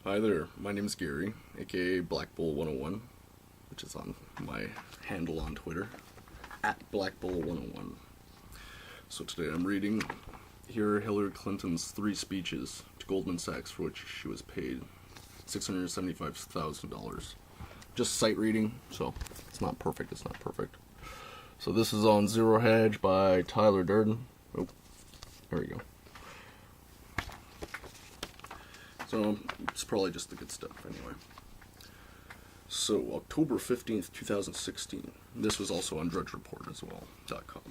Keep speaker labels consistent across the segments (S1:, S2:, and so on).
S1: Hi there, my name is Gary, aka Black Bull 101, which is on my handle on Twitter, at Black Bull 101. So today I'm reading here Hillary Clinton's 3 speeches to Goldman Sachs, for which she was paid $675,000. Just sight reading, so it's not perfect. So this is on Zero Hedge by Durden. Oh, there we go. So it's probably just the good stuff anyway. So October 15th, 2016. This was also on Drudge Report as well, .com.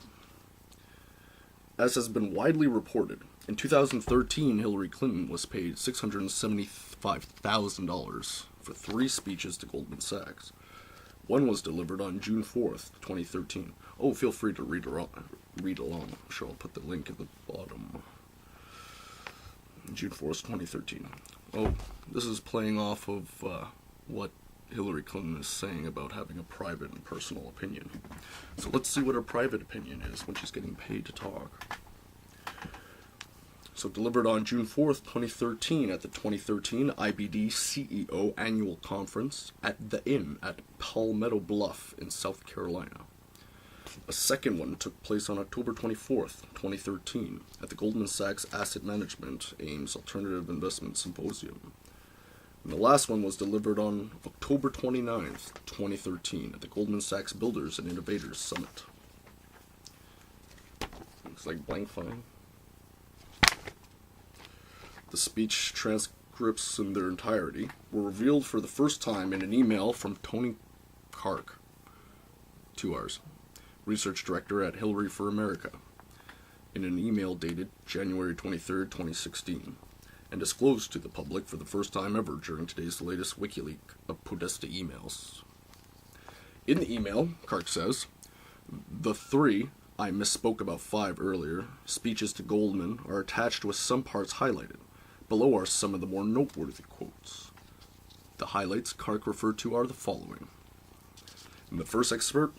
S1: As has been widely reported, in 2013 Hillary Clinton was paid $675,000 for 3 speeches to Goldman Sachs. One was delivered on June 4th, 2013. Oh, feel free to read along. I'm sure I'll put the link at the bottom. June 4th, 2013. Oh, this is playing off of what Hillary Clinton is saying about having a private and personal opinion. So let's see what her private opinion is when she's getting paid to talk. So delivered on June 4th, 2013 at the 2013 IBD CEO Annual Conference at the Inn at Palmetto Bluff in South Carolina. A second one took place on October 24th, 2013 at the Goldman Sachs Asset Management Ames Alternative Investment Symposium. And the last one was delivered on October 29th, 2013 at the Goldman Sachs Builders and Innovators Summit. Looks like blank fine. The speech transcripts in their entirety were revealed for the first time in an email from Tony Kark, 2 R's, Research Director at Hillary for America, in an email dated January 23, 2016, and disclosed to the public for the first time ever during today's latest WikiLeaks of Podesta emails. In the email, Kark says, "The 3, I misspoke about 5 earlier, speeches to Goldman are attached with some parts highlighted. Below are some of the more noteworthy quotes. The highlights Kark referred to are the following. In the first excerpt,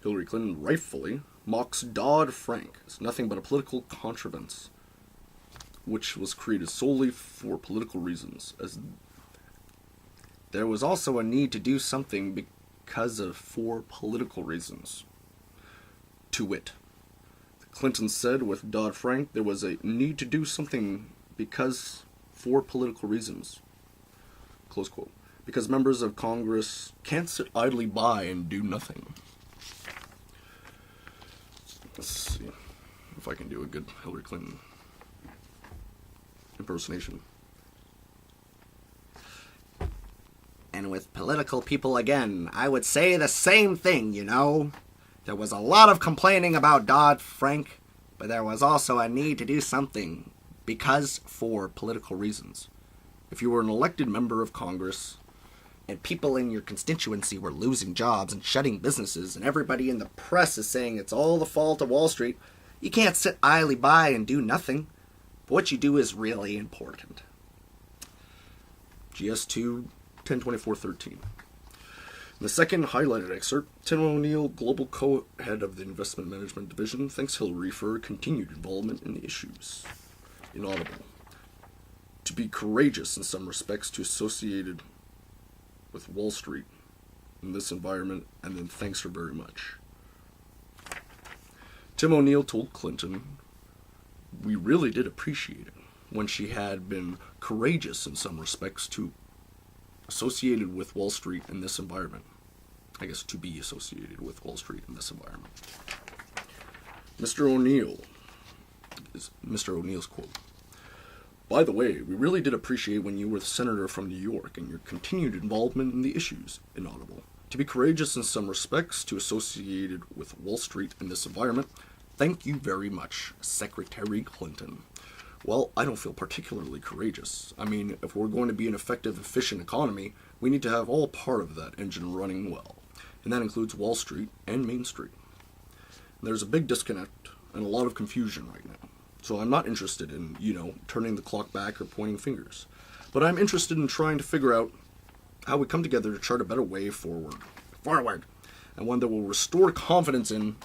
S1: Hillary Clinton rightfully mocks Dodd-Frank as nothing but a political contrivance, which was created solely for political reasons, as there was also a need to do something for political reasons. To wit, Clinton said with Dodd-Frank there was a need to do something for political reasons. Close quote. Because members of Congress can't sit idly by and do nothing." Let's see if I can do a good Hillary Clinton impersonation.
S2: And with political people again, I would say the same thing, you know. There was a lot of complaining about Dodd-Frank, but there was also a need to do something for political reasons. If you were an elected member of Congress, and people in your constituency were losing jobs and shutting businesses, and everybody in the press is saying it's all the fault of Wall Street, you can't sit idly by and do nothing. But what you do is really important.
S1: GS2 102413. In the second highlighted excerpt, Tim O'Neill, Global Co-Head of the Investment Management Division, thanks Hillary for her continued involvement in the issues. Inaudible. To be courageous in some respects to associated with Wall Street in this environment, and then thanks her very much. Tim O'Neill told Clinton, "We really did appreciate it when she had been courageous in some respects to associated with Wall Street in this environment." I guess to be associated with Wall Street in this environment. Mr. O'Neill's quote. "By the way, we really did appreciate when you were the senator from New York and your continued involvement in the issues." Inaudible. To be courageous in some respects to associated with Wall Street in this environment. Thank you very much, Secretary Clinton. Well, I don't feel particularly courageous. I mean, if we're going to be an effective, efficient economy, we need to have all part of that engine running well. And that includes Wall Street and Main Street. And there's a big disconnect and a lot of confusion right now. So I'm not interested in, turning the clock back or pointing fingers. But I'm interested in trying to figure out how we come together to chart a better way forward. And one that will restore confidence in,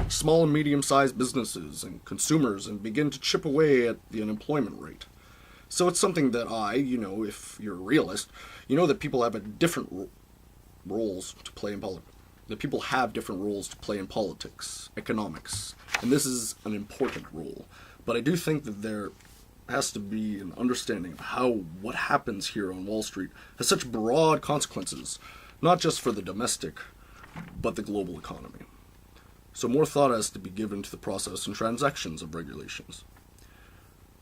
S1: small and medium-sized businesses and consumers and begin to chip away at the unemployment rate. So it's something that if you're a realist, you know that people have a different roles to play in politics. That people have different roles to play in politics, economics, and this is an important role. But I do think that there has to be an understanding of how what happens here on Wall Street has such broad consequences, not just for the domestic, but the global economy. So more thought has to be given to the process and transactions of regulations,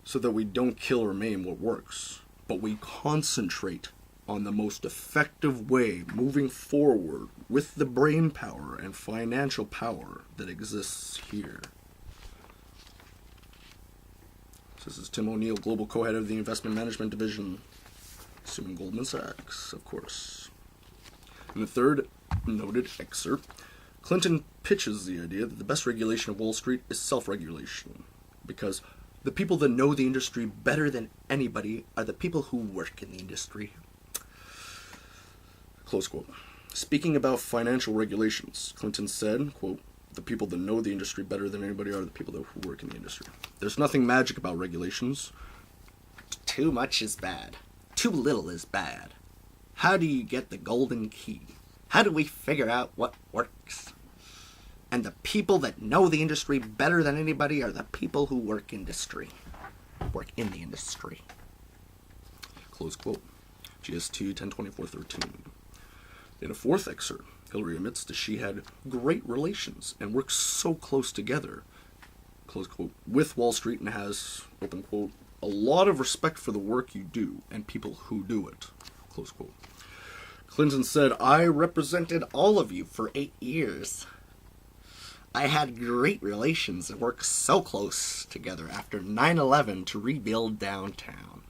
S1: so that we don't kill or maim what works, but we concentrate on the most effective way moving forward with the brain power and financial power that exists here. This is Tim O'Neill, Global Co-Head of the Investment Management Division, assuming Goldman Sachs, of course. In the third noted excerpt, Clinton pitches the idea that the best regulation of Wall Street is self-regulation, because the people that know the industry better than anybody are the people who work in the industry. Close quote. Speaking about financial regulations, Clinton said, quote, "The people that know the industry better than anybody are the people who work in the industry. There's nothing magic about regulations.
S2: Too much is bad. Too little is bad. How do you get the golden key? How do we figure out what works? And the people that know the industry better than anybody are the people who work in the industry."
S1: Close quote. GS2 102413. In a fourth excerpt, Hillary admits that she had great relations and worked so close together, close quote, with Wall Street and has, open quote, "a lot of respect for the work you do and people who do it," close quote. Clinton said, "I represented all of you for 8 years. I had great relations and worked so close together after 9/11 to rebuild downtown.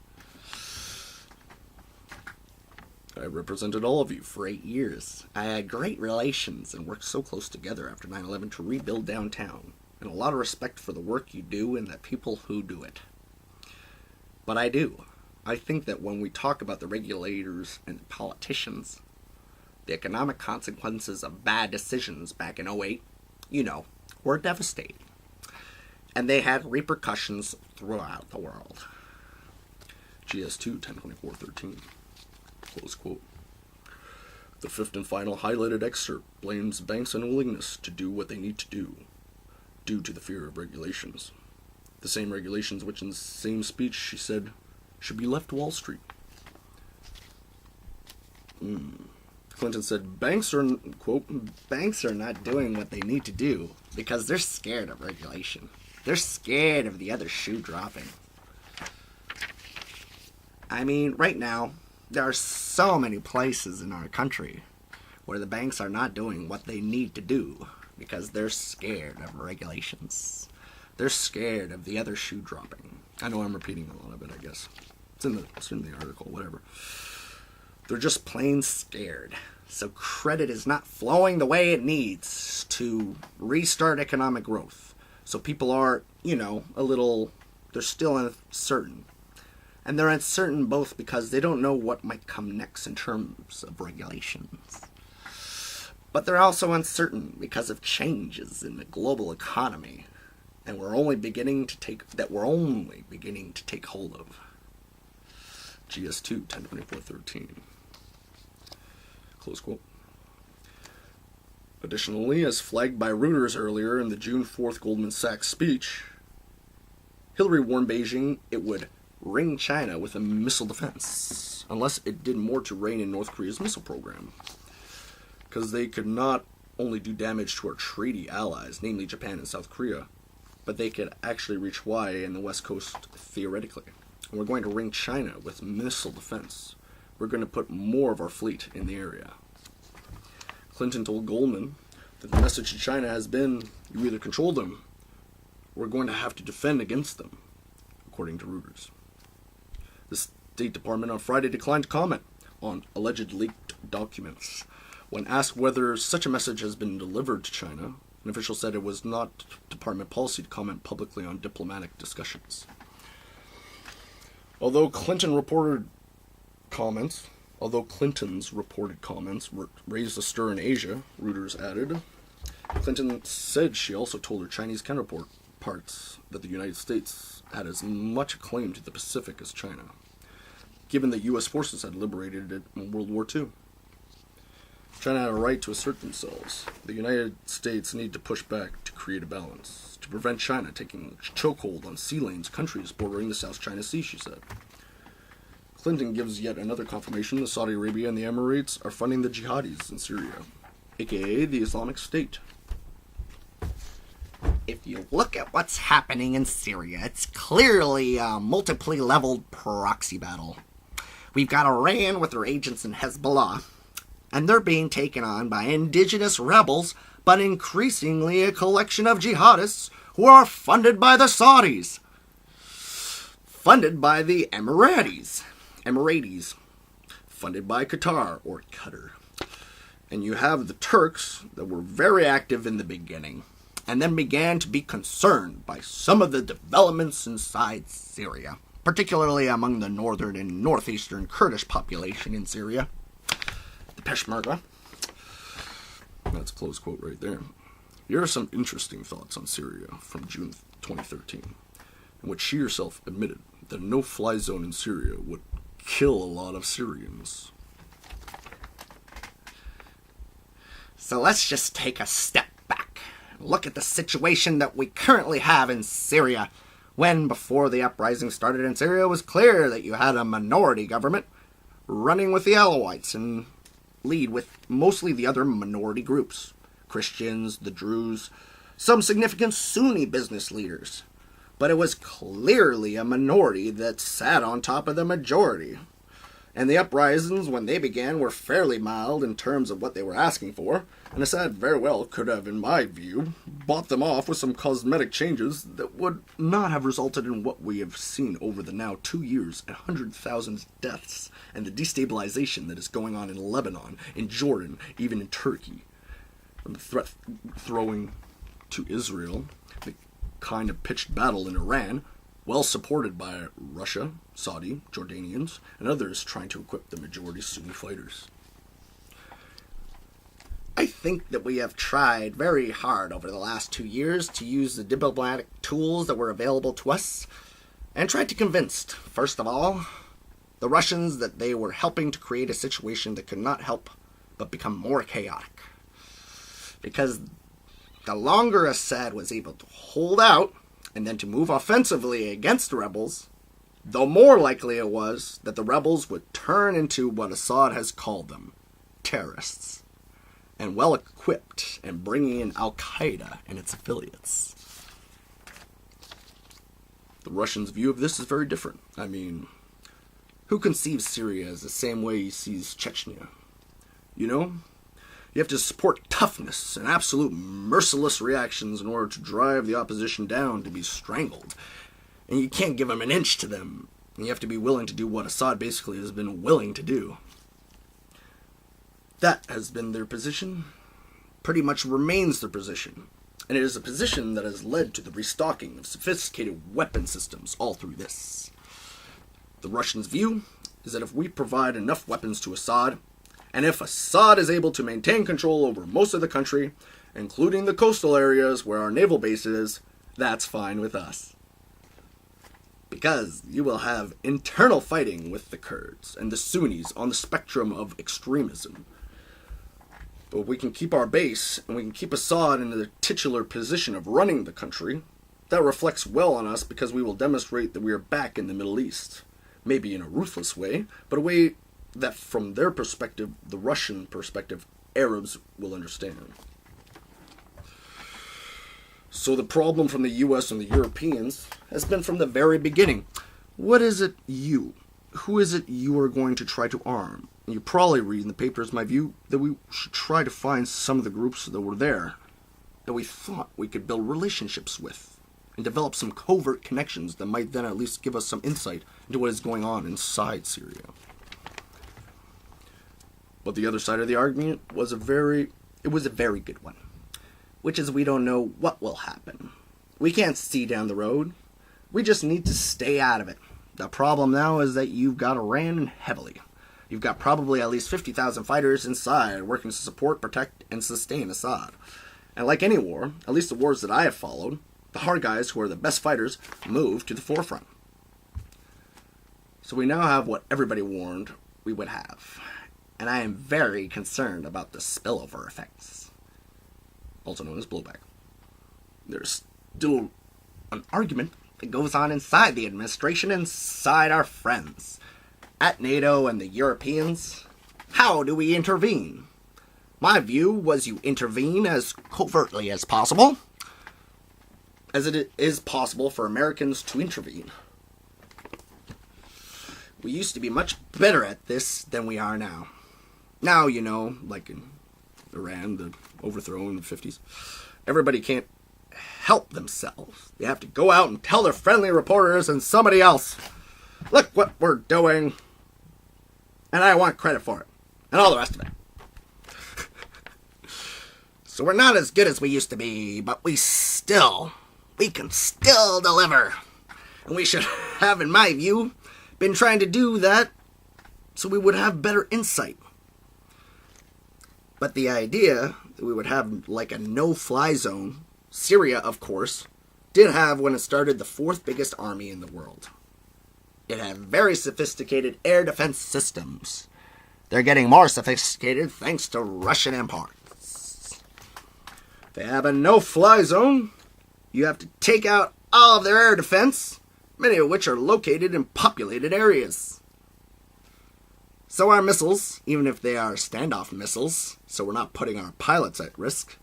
S1: I represented all of you for 8 years. I had great relations and worked so close together after 9/11 to rebuild downtown, and a lot of respect for the work you do and the people who do it. But I do. I think that when we talk about the regulators and the politicians, the economic consequences of bad decisions back in 2008, were devastating. And they had repercussions throughout the world." GS2 102413. Close quote. The fifth and final highlighted excerpt blames banks' unwillingness to do what they need to do, due to the fear of regulations. The same regulations which in the same speech she said should be left to Wall Street. Clinton said, banks are, quote,
S2: "Banks are not doing what they need to do because they're scared of regulation. They're scared of the other shoe dropping. I mean, right now, there are so many places in our country where the banks are not doing what they need to do because they're scared of regulations. They're scared of the other shoe dropping." I know I'm repeating a lot of it, I guess. It's in the article, whatever. They're just plain scared. So credit is not flowing the way it needs to restart economic growth. So people are, they're still uncertain. And they're uncertain both because they don't know what might come next in terms of regulations. But they're also uncertain because of changes in the global economy. And we're only beginning to take hold of.
S1: GS2 102413. Close quote. Additionally, as flagged by Reuters earlier in the June 4th Goldman Sachs speech, Hillary warned Beijing it would ring China with a missile defense unless it did more to rein in North Korea's missile program, because they could not only do damage to our treaty allies, namely Japan and South Korea, but they could actually reach Hawaii and the West Coast theoretically. And we're going to ring China with missile defense. We're going to put more of our fleet in the area. Clinton told Goldman that the message to China has been, you either control them, or we're going to have to defend against them, according to Reuters. The State Department on Friday declined to comment on alleged leaked documents. When asked whether such a message has been delivered to China, an official said it was not department policy to comment publicly on diplomatic discussions. Although Clinton's reported comments raised a stir in Asia, Reuters added, Clinton said she also told her Chinese counterpart parts that the United States had as much a claim to the Pacific as China, given that U.S. forces had liberated it in World War II. China had a right to assert themselves. The United States needed to push back to create a balance, to prevent China taking a chokehold on sea lanes, countries bordering the South China Sea, she said. Clinton gives yet another confirmation that Saudi Arabia and the Emirates are funding the jihadis in Syria, aka the Islamic State.
S2: If you look at what's happening in Syria, it's clearly a multiply-leveled proxy battle. We've got Iran with their agents in Hezbollah, and they're being taken on by indigenous rebels, but increasingly a collection of jihadists who are funded by the Saudis, funded by the Emiratis, funded by Qatar, or Qatar. And you have the Turks that were very active in the beginning, and then began to be concerned by some of the developments inside Syria, particularly among the northern and northeastern Kurdish population in Syria, the Peshmerga.
S1: That's a close quote right there. Here are some interesting thoughts on Syria from June 2013, in which she herself admitted that a no-fly zone in Syria would kill a lot of Syrians.
S2: So let's just take a step back and look at the situation that we currently have in Syria, when, before the uprising started in Syria, it was clear that you had a minority government running with the Alawites and lead with mostly the other minority groups, Christians, the Druze, some significant Sunni business leaders. But it was clearly a minority that sat on top of the majority. And the uprisings, when they began, were fairly mild in terms of what they were asking for, and Assad very well could have, in my view, bought them off with some cosmetic changes that would not have resulted in what we have seen over the now 2 years, 100,000 deaths, and the destabilization that is going on in Lebanon, in Jordan, even in Turkey. From the threat throwing to Israel, the kind of pitched battle in Iran, well supported by Russia, Saudi, Jordanians, and others trying to equip the majority Sunni fighters. I think that we have tried very hard over the last 2 years to use the diplomatic tools that were available to us, and tried to convince, first of all, the Russians that they were helping to create a situation that could not help but become more chaotic. Because the longer Assad was able to hold out, and then to move offensively against the rebels, the more likely it was that the rebels would turn into what Assad has called them, terrorists, and well-equipped and bringing in Al-Qaeda and its affiliates.
S1: The Russians' view of this is very different. I mean, who conceives Syria as the same way he sees Chechnya? You know? You have to support toughness and absolute merciless reactions in order to drive the opposition down to be strangled. And you can't give them an inch to them. And you have to be willing to do what Assad basically has been willing to do. That has been their position. Pretty much remains their position. And it is a position that has led to the restocking of sophisticated weapon systems all through this. The Russians' view is that if we provide enough weapons to Assad, and if Assad is able to maintain control over most of the country, including the coastal areas where our naval base is, that's fine with us. Because you will have internal fighting with the Kurds and the Sunnis on the spectrum of extremism. But we can keep our base, and we can keep Assad in the titular position of running the country. That reflects well on us because we will demonstrate that we are back in the Middle East. Maybe in a ruthless way, but a way that from their perspective, the Russian perspective, Arabs will understand. So the problem from the US and the Europeans has been from the very beginning. What is it who is it you are going to try to arm? And you probably read in the papers my view that we should try to find some of the groups that were there, that we thought we could build relationships with, and develop some covert connections that might then at least give us some insight into what is going on inside Syria. But the other side of the argument was a very good one, which is we don't know what will happen. We can't see down the road. We just need to stay out of it. The problem now is that you've got Iran heavily. You've got probably at least 50,000 fighters inside working to support, protect, and sustain Assad. And like any war, at least the wars that I have followed,
S2: the hard guys who are the best fighters move to the forefront. So we now have what everybody warned we would have. And I am very concerned about the spillover effects, also known as blowback. There's still an argument that goes on inside the administration, inside our friends, at NATO and the Europeans. How do we intervene? My view was you intervene as covertly as possible, as it is possible for Americans to intervene. We used to be much better at this than we are now. Now, you know, like in Iran, the overthrow in the 50s, everybody can't help themselves. They have to go out and tell their friendly reporters and somebody else, look what we're doing, and I want credit for it, and all the rest of it. So we're not as good as we used to be, but we can still deliver. And we should have, in my view, been trying to do that so we would have better insight. But the idea that we would have like a no-fly zone, Syria, of course, did have when it started the fourth biggest army in the world. It had very sophisticated air defense systems. They're getting more sophisticated thanks to Russian imports. They have a no-fly zone. You have to take out all of their air defense, many of which are located in populated areas. So our missiles, even if they are standoff missiles, so we're not putting our pilots at risk,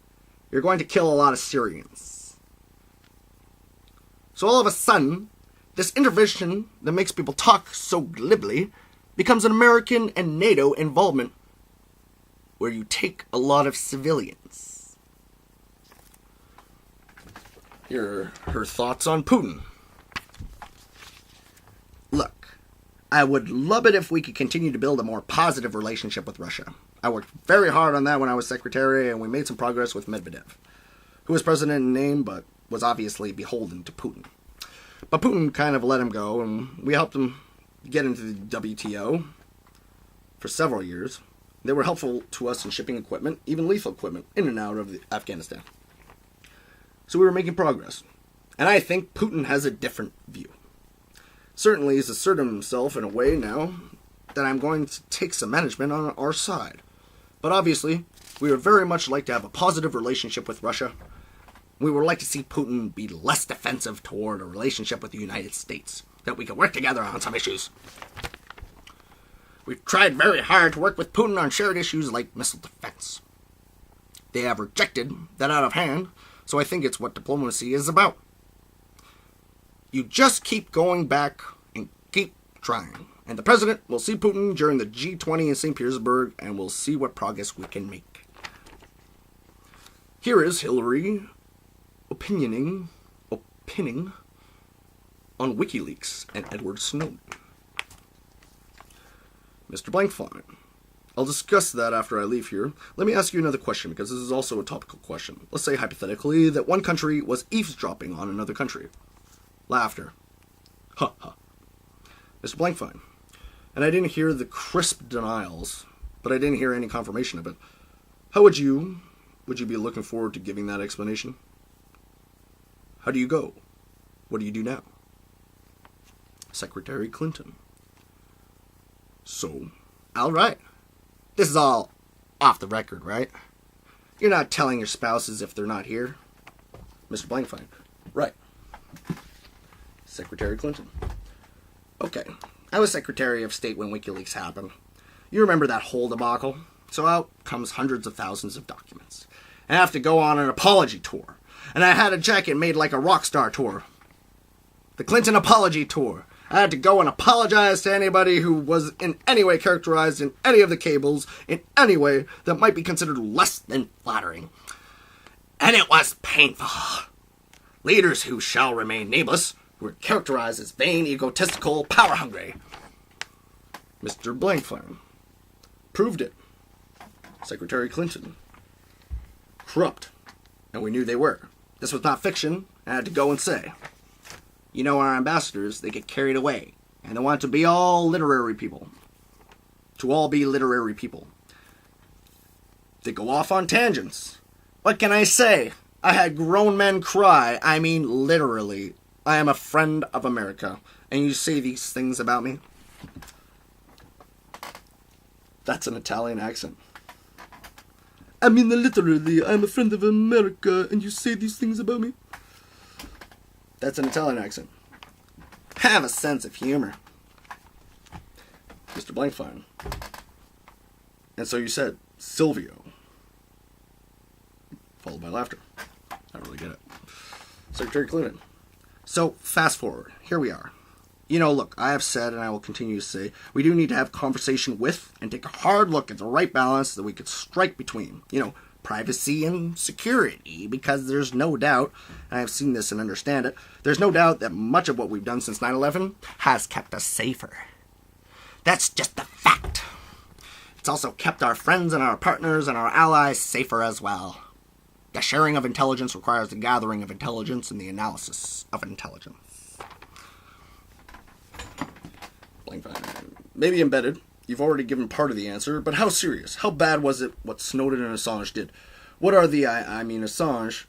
S2: you're going to kill a lot of Syrians. So all of a sudden, this intervention that makes people talk so glibly becomes an American and NATO involvement where you take a lot of civilians. Here are her thoughts on Putin. Look, I would love it if we could continue to build a more positive relationship with Russia. I worked very hard on that when I was secretary, and we made some progress with Medvedev, who was president in name but was obviously beholden to Putin. But Putin kind of let him go, and we helped him get into the WTO for several years. They were helpful to us in shipping equipment, even lethal equipment, in and out of Afghanistan. So we were making progress. And I think Putin has a different view. Certainly he's asserted himself in a way now that I'm going to take some management on our side. But obviously, we would very much like to have a positive relationship with Russia. We would like to see Putin be less defensive toward a relationship with the United States, that we can work together on some issues. We've tried very hard to work with Putin on shared issues like missile defense. They have rejected that out of hand, so I think it's what diplomacy is about. You just keep going back and keep trying. And the president will see Putin during the G20 in St. Petersburg, and we'll see what progress we can make. Here is Hillary opining on WikiLeaks and Edward Snowden. Mr. Blankfein, I'll discuss that after I leave here. Let me ask you another question, because this is also a topical question. Let's say, hypothetically, that one country was eavesdropping on another country. Laughter. Ha ha. Mr. Blankfein, and I didn't hear the crisp denials, but I didn't hear any confirmation of it. How would you be looking forward to giving that explanation? How do you go? What do you do now? Secretary Clinton. So, all right. This is all off the record, right? You're not telling your spouses if they're not here. Mr. Blankfein. Right. Secretary Clinton. Okay. I was Secretary of State when WikiLeaks happened. You remember that whole debacle? So out comes hundreds of thousands of documents. I have to go on an apology tour. And I had a jacket made like a rock star tour. The Clinton Apology Tour. I had to go and apologize to anybody who was in any way characterized in any of the cables in any way that might be considered less than flattering. And it was painful. Leaders who shall remain nameless were characterized as vain, egotistical, power-hungry. Mr. Blankfein proved it. Secretary Clinton. Corrupt. And we knew they were. This was not fiction. I had to go and say. You know, our ambassadors, they get carried away. And they want to be all literary people. To all be literary people. They go off on tangents. What can I say? I had grown men cry. I mean, literally. I am a friend of America. And you say these things about me? That's an Italian accent. I mean, literally, I'm a friend of America, and you say these things about me? That's an Italian accent. Have a sense of humor. Mr. Blankfein. And so you said, Silvio. Followed by laughter. I don't really get it. Secretary Clinton. So, fast forward. Here we are. You know, look, I have said, and I will continue to say, we do need to have conversation with and take a hard look at the right balance that we could strike between, you know, privacy and security, because there's no doubt, and I've seen this and understand it, there's no doubt that much of what we've done since 9/11 has kept us safer. That's just a fact. It's also kept our friends and our partners and our allies safer as well. The sharing of intelligence requires the gathering of intelligence and the analysis of intelligence. Maybe embedded. You've already given part of the answer, but how serious? How bad was it what Snowden and Assange did? What are the, I mean, Assange,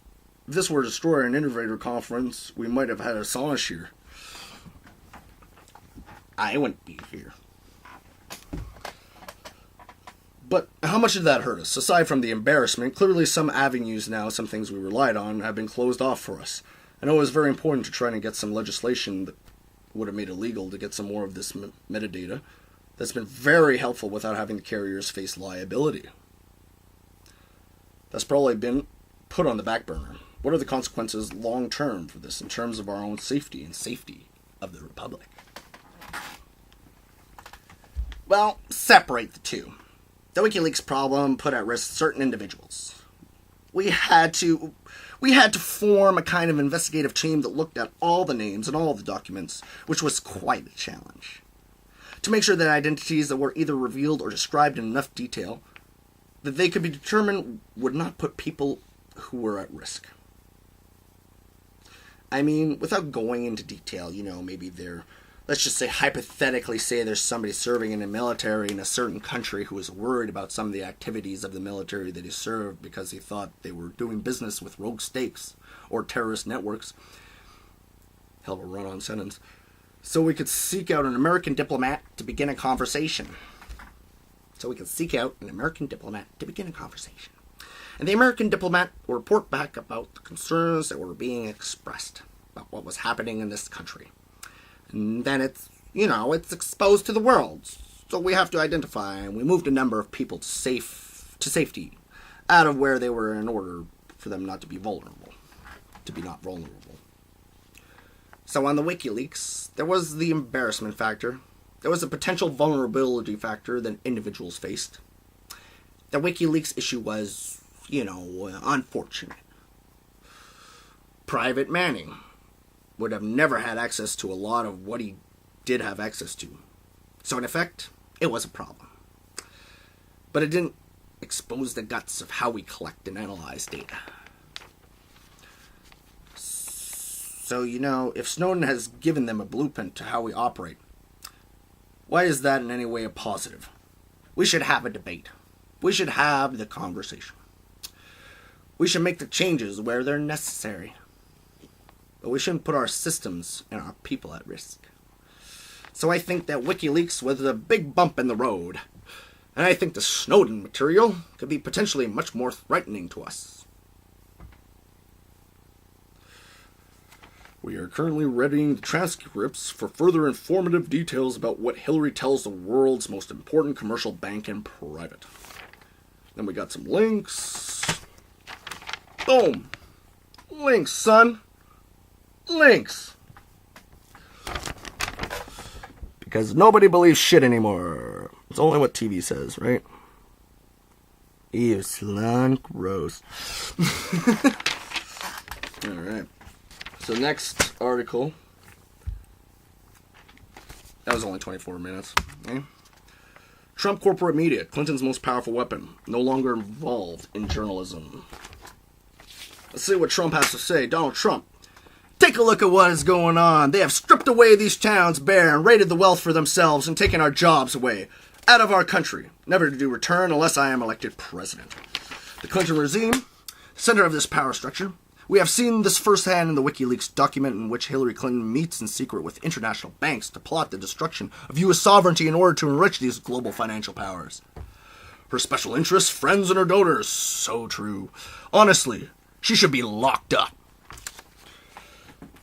S2: if this were to destroy an innovator conference, we might have had Assange here. I wouldn't be here. But how much did that hurt us? Aside from the embarrassment, clearly some avenues now, some things we relied on, have been closed off for us. I know it was very important to try and get some legislation that would have made it legal to get some more of this metadata. That's been very helpful without having the carriers face liability. That's probably been put on the back burner. What are the consequences long term for this in terms of our own safety and safety of the Republic? Well, separate the two. The WikiLeaks problem put at risk certain individuals. We had to form a kind of investigative team that looked at all the names and all the documents, which was quite a challenge. To make sure that identities that were either revealed or described in enough detail that they could be determined would not put people who were at risk. I mean, without going into detail, you know, maybe let's just say hypothetically say there's somebody serving in the military in a certain country who was worried about some of the activities of the military that he served because he thought they were doing business with rogue states or terrorist networks. Hell of a run-on sentence. So we could seek out an American diplomat to begin a conversation. And the American diplomat will report back about the concerns that were being expressed about what was happening in this country. And then it's exposed to the world. So we have to identify, and we moved a number of people to safety out of where they were in order for them not to be vulnerable, So on the WikiLeaks, there was the embarrassment factor. There was a potential vulnerability factor that individuals faced. The WikiLeaks issue was, unfortunate. Private Manning would have never had access to a lot of what he did have access to. So in effect, it was a problem. But it didn't expose the guts of how we collect and analyze data. So, if Snowden has given them a blueprint to how we operate, why is that in any way a positive? We should have a debate. We should have the conversation. We should make the changes where they're necessary. But we shouldn't put our systems and our people at risk. So I think that WikiLeaks was a big bump in the road. And I think the Snowden material could be potentially much more threatening to us. We are currently readying the transcripts for further informative details about what Hillary tells the world's most important commercial bank in private. Then we got some links. Boom! Links, son! Links! Because nobody believes shit anymore. It's only what TV says, right? Ew, slunk roast. Alright. So next article. That was only 24 minutes. Okay. Trump corporate media, Clinton's most powerful weapon, no longer involved in journalism. Let's see what Trump has to say. Donald Trump. Take a look at what is going on. They have stripped away these towns bare and raided the wealth for themselves and taken our jobs away. Out of our country. Never to do return unless I am elected president. The Clinton regime, center of this power structure, We have seen this firsthand in the WikiLeaks document in which Hillary Clinton meets in secret with international banks to plot the destruction of U.S. sovereignty in order to enrich these global financial powers. Her special interests, friends, and her donors. So true. Honestly, she should be locked up.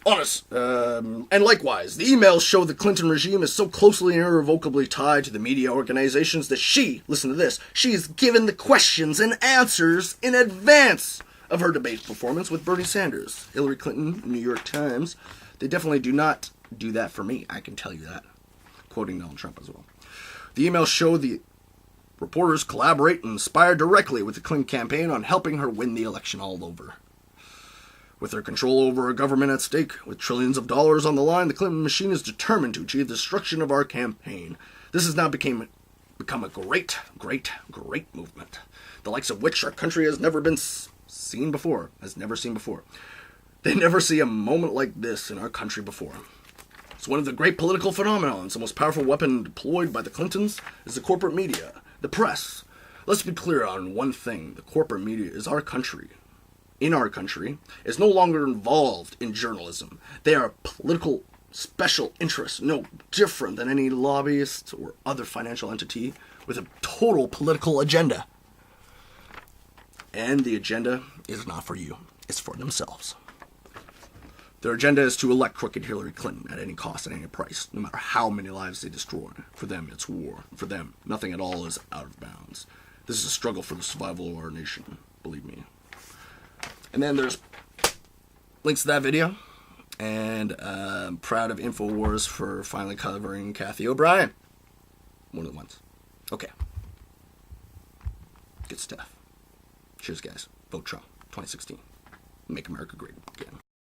S2: And likewise, the emails show the Clinton regime is so closely and irrevocably tied to the media organizations that she, listen to this, she is given the questions and answers in advance of her debate performance with Bernie Sanders. Hillary Clinton, New York Times, they definitely do not do that for me, I can tell you that. Quoting Donald Trump as well. The emails show the reporters collaborate and inspire directly with the Clinton campaign on helping her win the election all over. With their control over a government at stake, with trillions of dollars on the line, the Clinton machine is determined to achieve the destruction of our campaign. This has now become a great, great, great movement, the likes of which our country has never seen before. They never see a moment like this in our country before. It's one of the great political phenomenons. The most powerful weapon deployed by the Clintons is the corporate media, the press. Let's be clear on one thing. The corporate media is our country. In our country, is no longer involved in journalism. They are political special interests, no different than any lobbyist or other financial entity with a total political agenda. And the agenda is not for you. It's for themselves. Their agenda is to elect crooked Hillary Clinton at any cost, at any price, no matter how many lives they destroy. For them, it's war. For them, nothing at all is out of bounds. This is a struggle for the survival of our nation, believe me. And then there's links to that video. And I'm proud of InfoWars for finally covering Cathy O'Brien. One of the ones. Okay. Good stuff. Cheers, guys. Vote Trump 2016. Make America great again.